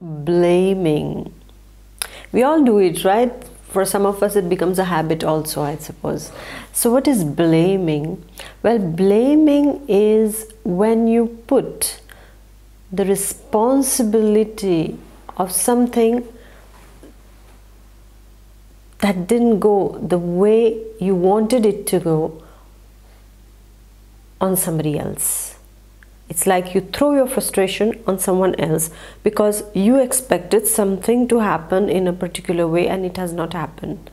Blaming. We all do it, right? For some of us it becomes a habit also, I suppose. So what is blaming? Well, blaming is when you put the responsibility of something that didn't go the way you wanted it to go on somebody else. It's like you throw your frustration on someone else because you expected something to happen in a particular way and it has not happened.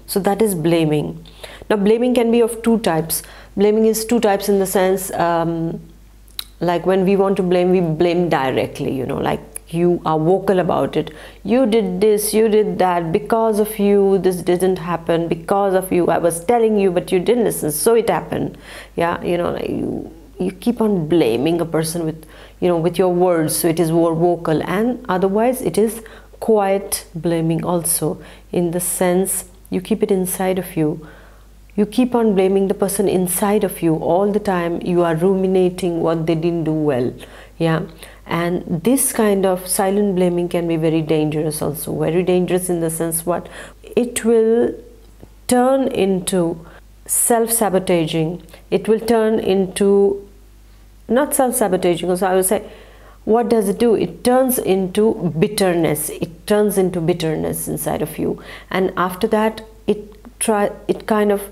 So that is blaming. Now blaming can be of two types. Blaming is two types in the sense, like when we want to blame, we blame directly, you know, like you are vocal about it. You did this, you did that, because of you this didn't happen, because of you I was telling you but you didn't listen, so it happened. Yeah, you know, like you keep on blaming a person with, you know, with your words, so it is more vocal. And otherwise it is quiet blaming also, in the sense you keep it inside of you. You keep on blaming the person inside of you all the time. You are ruminating what they didn't do well. Yeah, and this kind of silent blaming can be very dangerous also. Very dangerous in the sense what? It will turn into self-sabotaging. It will turn into, not self-sabotaging, so I would say, what does it do? It turns into bitterness. It turns into bitterness inside of you, and after that it kind of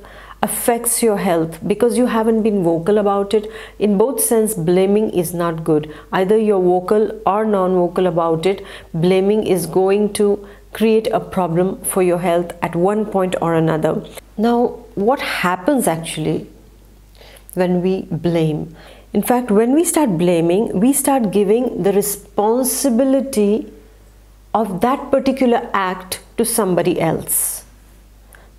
affects your health because you haven't been vocal about it. In both sense, blaming is not good. Either you're vocal or non-vocal about it, blaming is going to create a problem for your health at one point or another. Now, what happens actually when we blame? In fact, when we start blaming, we start giving the responsibility of that particular act to somebody else.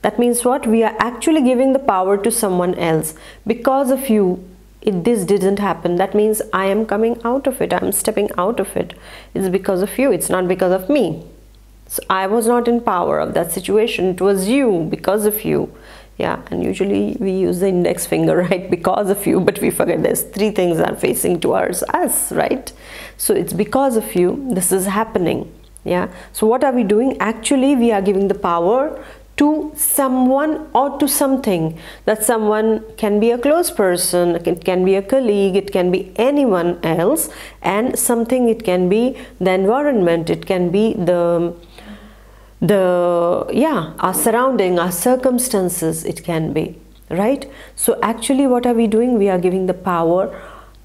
That means what? We are actually giving the power to someone else. Because of you, this didn't happen. That means I am coming out of it. I am stepping out of it. It's because of you. It's not because of me. So I was not in power of that situation. It was you, because of you. Yeah, and usually we use the index finger, right? Because of you, but we forget there's three things are facing towards us, right? So it's because of you, this is happening. Yeah. So what are we doing? Actually, we are giving the power to someone or to something. That someone can be a close person, it can be a colleague, it can be anyone else, and something, it can be the environment, it can be our surrounding, our circumstances, it can be, right? So actually what are we doing? We are giving the power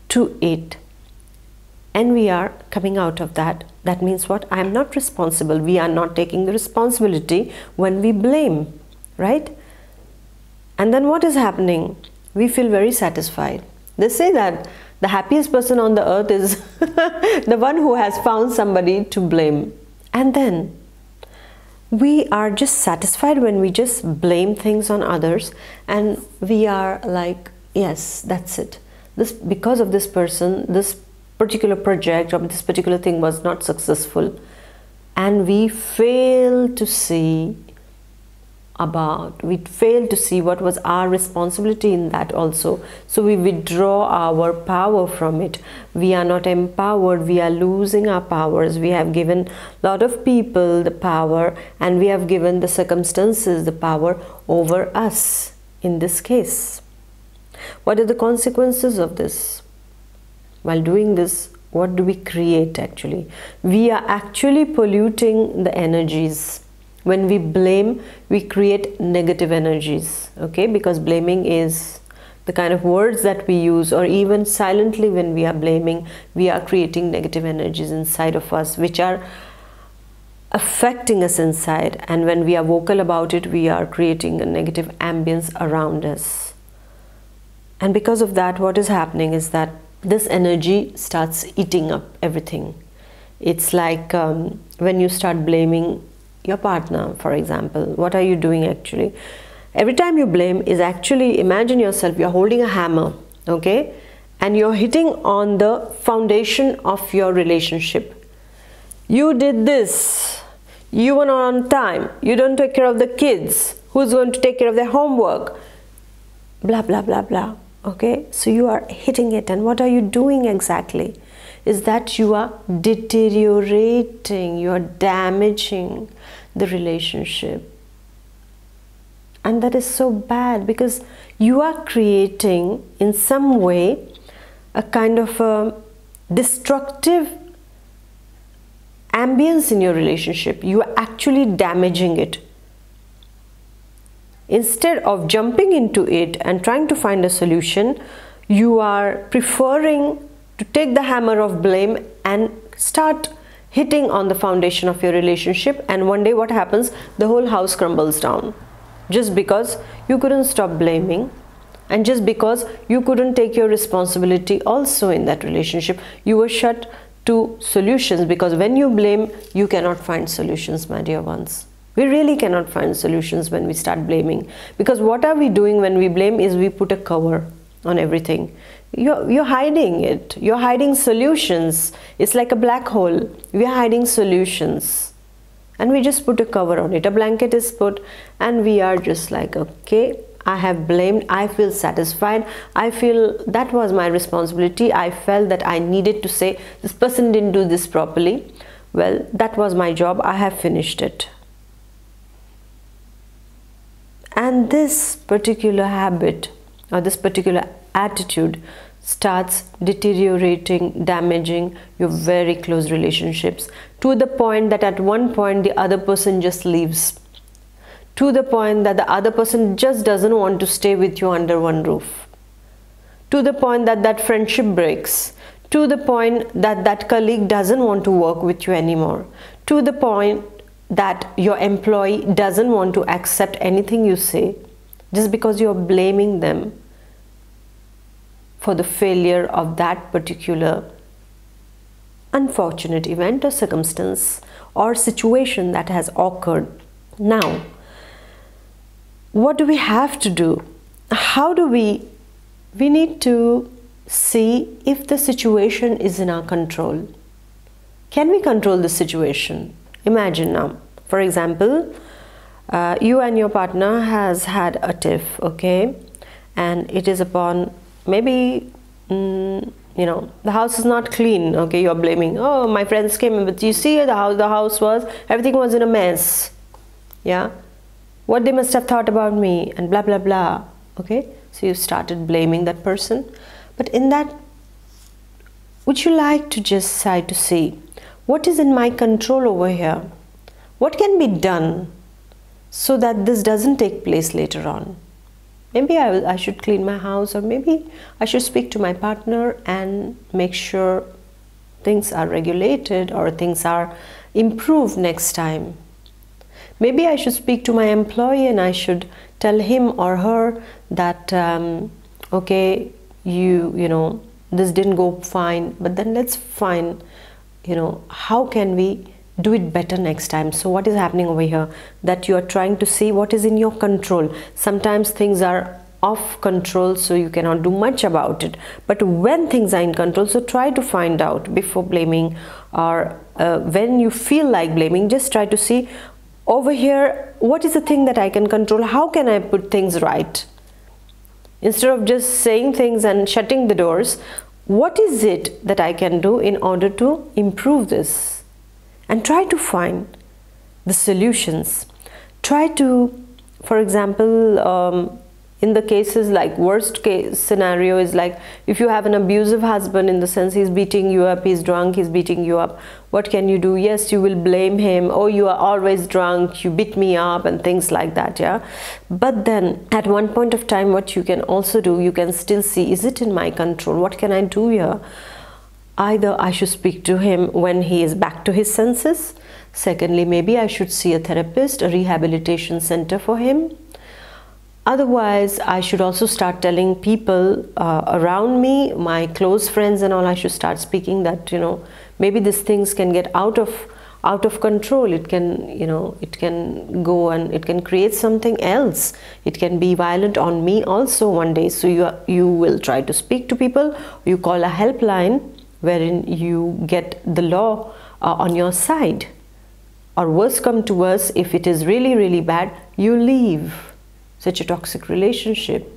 to it, and we are coming out of that. That means what? I am not responsible. We are not taking the responsibility when we blame, right? And then what is happening? We feel very satisfied. They say that the happiest person on the earth is the one who has found somebody to blame. And then we are just satisfied when we just blame things on others, and we are like, yes, that's it. This, because of this person, this particular project or this particular thing was not successful, and we fail to see what was our responsibility in that also. So we withdraw our power from it. We are not empowered. We are losing our powers. We have given a lot of people the power, and we have given the circumstances the power over us in this case. What are the consequences of this? While doing this, what do we create actually? We are actually polluting the energies. When we blame, we create negative energies, okay? Because blaming is the kind of words that we use, or even silently when we are blaming, we are creating negative energies inside of us, which are affecting us inside. And when we are vocal about it, we are creating a negative ambience around us. And because of that, what is happening is that this energy starts eating up everything. It's like when you start blaming your partner, for example, what are you doing actually? Every time you blame is actually, imagine yourself, you're holding a hammer, okay? And you're hitting on the foundation of your relationship. You did this, you were not on time, you don't take care of the kids, who's going to take care of their homework, blah, blah, blah, blah. Okay, so you are hitting it, and what are you doing exactly? is that you are deteriorating, you are damaging the relationship. And that is so bad, because you are creating in some way a kind of a destructive ambience in your relationship. You are actually damaging it. Instead of jumping into it and trying to find a solution, you are preferring to take the hammer of blame and start hitting on the foundation of your relationship. And one day what happens? The whole house crumbles down. Just because you couldn't stop blaming, and just because you couldn't take your responsibility also in that relationship. You were shut to solutions, because when you blame, you cannot find solutions, my dear ones. We really cannot find solutions when we start blaming, because what are we doing when we blame is we put a cover on everything. You're hiding it. You're hiding solutions. It's like a black hole. We are hiding solutions, and we just put a cover on it. A blanket is put, and we are just like, okay, I have blamed, I feel satisfied, I feel that was my responsibility, I felt that I needed to say this person didn't do this properly. Well, that was my job, I have finished it. And this particular habit or this particular attitude starts deteriorating, damaging your very close relationships, to the point that at one point the other person just leaves, to the point that the other person just doesn't want to stay with you under one roof, to the point that that friendship breaks, to the point that that colleague doesn't want to work with you anymore, to the point that your employee doesn't want to accept anything you say, just because you're blaming them for the failure of that particular unfortunate event or circumstance or situation that has occurred. Now, what do we have to do? How do we need to see if the situation is in our control. Can we control the situation? Imagine now, for example, you and your partner has had a tiff, okay, and it is upon maybe you know, the house is not clean, okay, you're blaming, oh, my friends came in, but you see the house was, everything was in a mess, yeah, what they must have thought about me, and blah blah blah, okay, so you started blaming that person. But in that, would you like to just try to see what is in my control over here, what can be done so that this doesn't take place later on? Maybe I should clean my house, or maybe I should speak to my partner and make sure things are regulated or things are improved next time. Maybe I should speak to my employee and I should tell him or her that okay, you know, this didn't go fine, but then let's find, you know, how can we do it better next time. So what is happening over here? That you are trying to see what is in your control. Sometimes things are off control, so you cannot do much about it. But when things are in control, so try to find out before blaming, or when you feel like blaming, just try to see over here, what is the thing that I can control? How can I put things right? Instead of just saying things and shutting the doors, what is it that I can do in order to improve this? And try to find the solutions. Try to, for example, in the cases like worst case scenario is like if you have an abusive husband, in the sense he's beating you up, he's drunk, he's beating you up, what can you do? Yes, you will blame him, oh, you are always drunk, you beat me up, and things like that, yeah. But then at one point of time, what you can also do, you can still see, is it in my control? What can I do here? Either I should speak to him when he is back to his senses. Secondly, maybe I should see a therapist, a rehabilitation center for him. Otherwise, I should also start telling people around me, my close friends and all, I should start speaking that, you know, maybe these things can get out of control. It can, you know, it can go and it can create something else. It can be violent on me also one day. So you will try to speak to people. You call a helpline wherein you get the law on your side. Or worse come to worse, if it is really, really bad, you leave such a toxic relationship.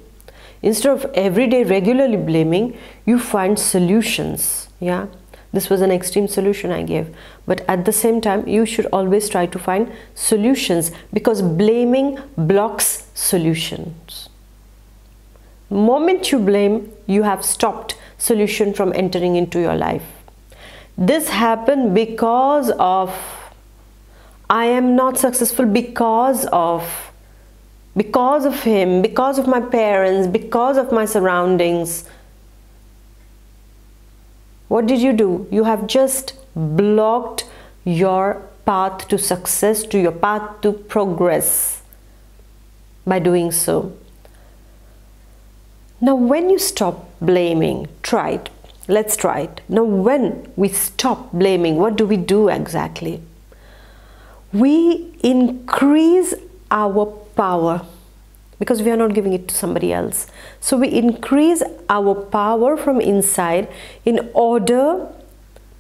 Instead of every day regularly blaming, you find solutions, yeah. This was an extreme solution I gave. But at the same time, you should always try to find solutions, because blaming blocks solutions. The moment you blame, you have stopped solution from entering into your life. This happened because of, I am not successful because of him, because of my parents, because of my surroundings. What did you do? You have just blocked your path to success, to your path to progress by doing so. Now when you stop blaming, try it. Let's try it. Now when we stop blaming, what do we do exactly? We increase our power, because we are not giving it to somebody else. So we increase our power from inside in order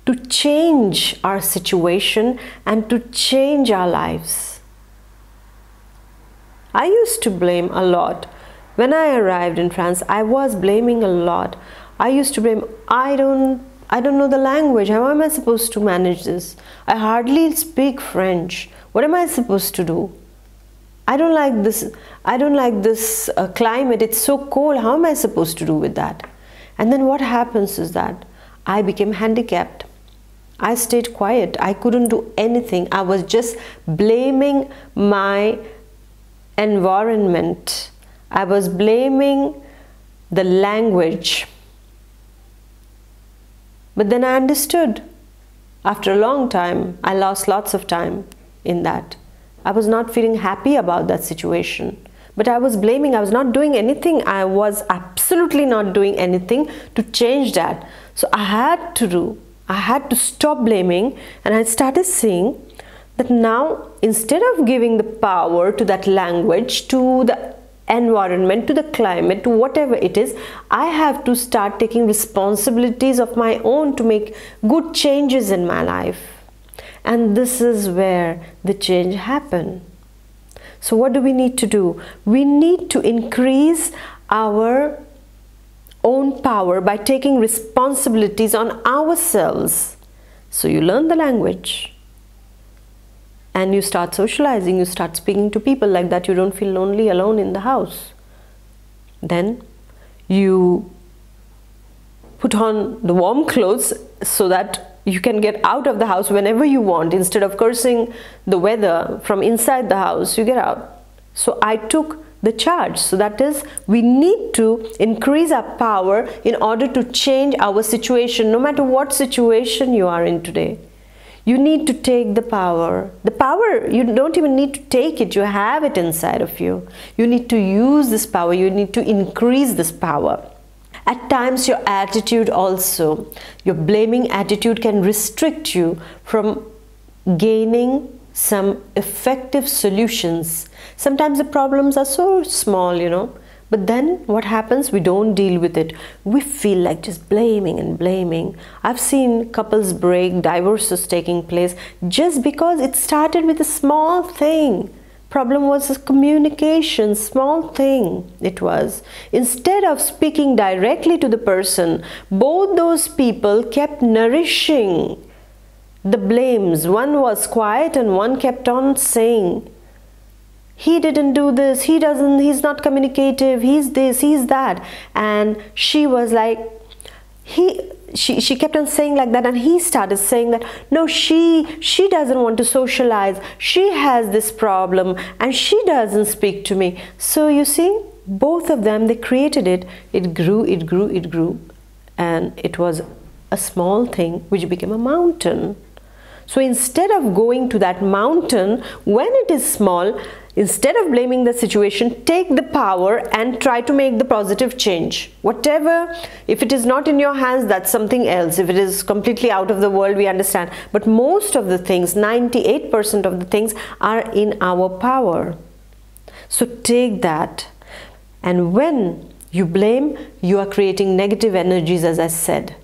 to change our situation and to change our lives. I used to blame a lot. When I arrived in France, I was blaming a lot. I used to blame, I don't know the language. How am I supposed to manage this? I hardly speak French. What am I supposed to do? I don't like this climate. It's so cold. How am I supposed to do with that? And then what happens is that I became handicapped. I stayed quiet. I couldn't do anything. I was just blaming my environment. I was blaming the language. But then I understood. After a long time, I lost lots of time in that. I was not feeling happy about that situation. But I was blaming. I was not doing anything. I was absolutely not doing anything to change that. So I had to stop blaming, and I started seeing that now, instead of giving the power to that language, to the environment, to the climate, to whatever it is, I have to start taking responsibilities of my own to make good changes in my life. And this is where the change happened. So what do we need to do? We need to increase our own power by taking responsibilities on ourselves. So you learn the language and you start socializing, you start speaking to people like that. You don't feel lonely alone in the house. Then you put on the warm clothes so that you can get out of the house whenever you want. Instead of cursing the weather from inside the house, you get out. So I took the charge. So that is, we need to increase our power in order to change our situation, no matter what situation you are in today. You need to take the power. The power, you don't even need to take it. You have it inside of you. You need to use this power. You need to increase this power. At times, your attitude also, your blaming attitude can restrict you from gaining some effective solutions. Sometimes the problems are so small, but then what happens? We don't deal with it. We feel like just blaming and blaming. I've seen couples break, divorces taking place just because it started with a small thing. Problem was a communication, small thing it was. Instead of speaking directly to the person, both those people kept nourishing the blames. One was quiet and one kept on saying, he didn't do this, he's not communicative, he's this, he's that. And she was like, she kept on saying like that, and he started saying that, no, she doesn't want to socialize, she has this problem and she doesn't speak to me. So you see, both of them, they created it. It grew, and it was a small thing which became a mountain. So instead of going to that mountain when it is small, instead of blaming the situation, take the power and try to make the positive change. Whatever, if it is not in your hands, that's something else. If it is completely out of the world, we understand. But most of the things, 98% of the things are in our power. So take that. And when you blame, you are creating negative energies, as I said.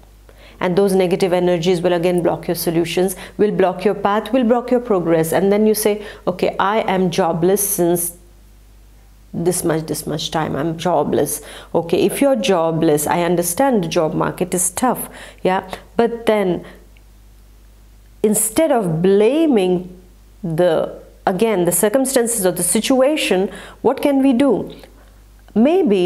And those negative energies will again block your solutions, will block your path, will block your progress. And then you say, okay, I am jobless since this much time. I'm jobless. Okay, if you're jobless, I understand the job market is tough. Yeah, but then instead of blaming the circumstances or the situation, what can we do? Maybe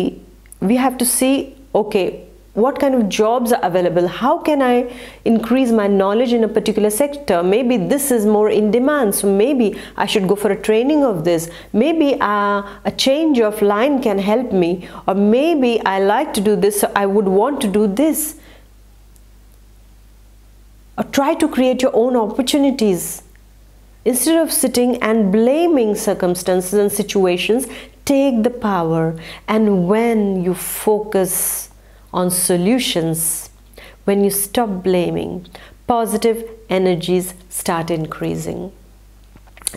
we have to see, okay, what kind of jobs are available? How can I increase my knowledge in a particular sector? Maybe this is more in demand, so maybe I should go for a training of this. Maybe a change of line can help me, or maybe I like to do this, so I would want to do this. Or try to create your own opportunities. Instead of sitting and blaming circumstances and situations, take the power. And when you focus on solutions, when you stop blaming, positive energies start increasing.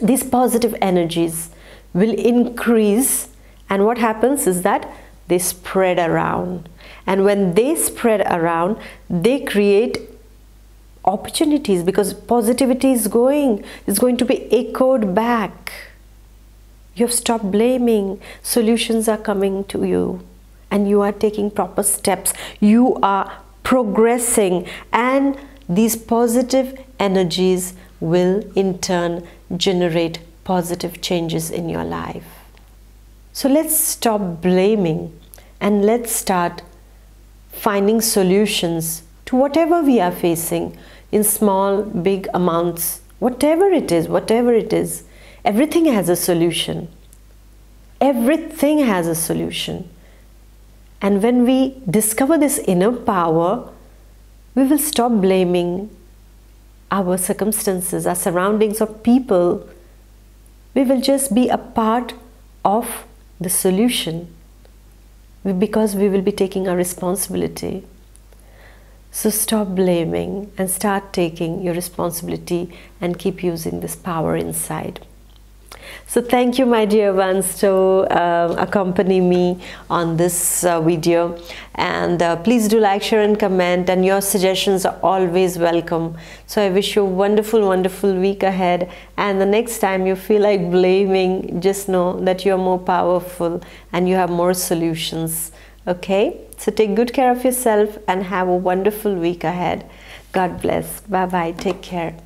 These positive energies will increase, and what happens is that they spread around. And when they spread around, they create opportunities, because positivity is going to be echoed back. You have stopped blaming, solutions are coming to you, and you are taking proper steps, you are progressing, and these positive energies will in turn generate positive changes in your life. So let's stop blaming and let's start finding solutions to whatever we are facing, in small, big amounts, whatever it is. Everything has a solution. Everything has a solution. And when we discover this inner power, we will stop blaming our circumstances, our surroundings, or people. We will just be a part of the solution, because we will be taking our responsibility. So stop blaming and start taking your responsibility and keep using this power inside. So thank you, my dear ones, to accompany me on this video, and please do like, share and comment, and your suggestions are always welcome. So I wish you a wonderful week ahead, and the next time you feel like blaming, just know that you're more powerful and you have more solutions. Okay, so take good care of yourself and have a wonderful week ahead. God bless. Bye bye. Take care.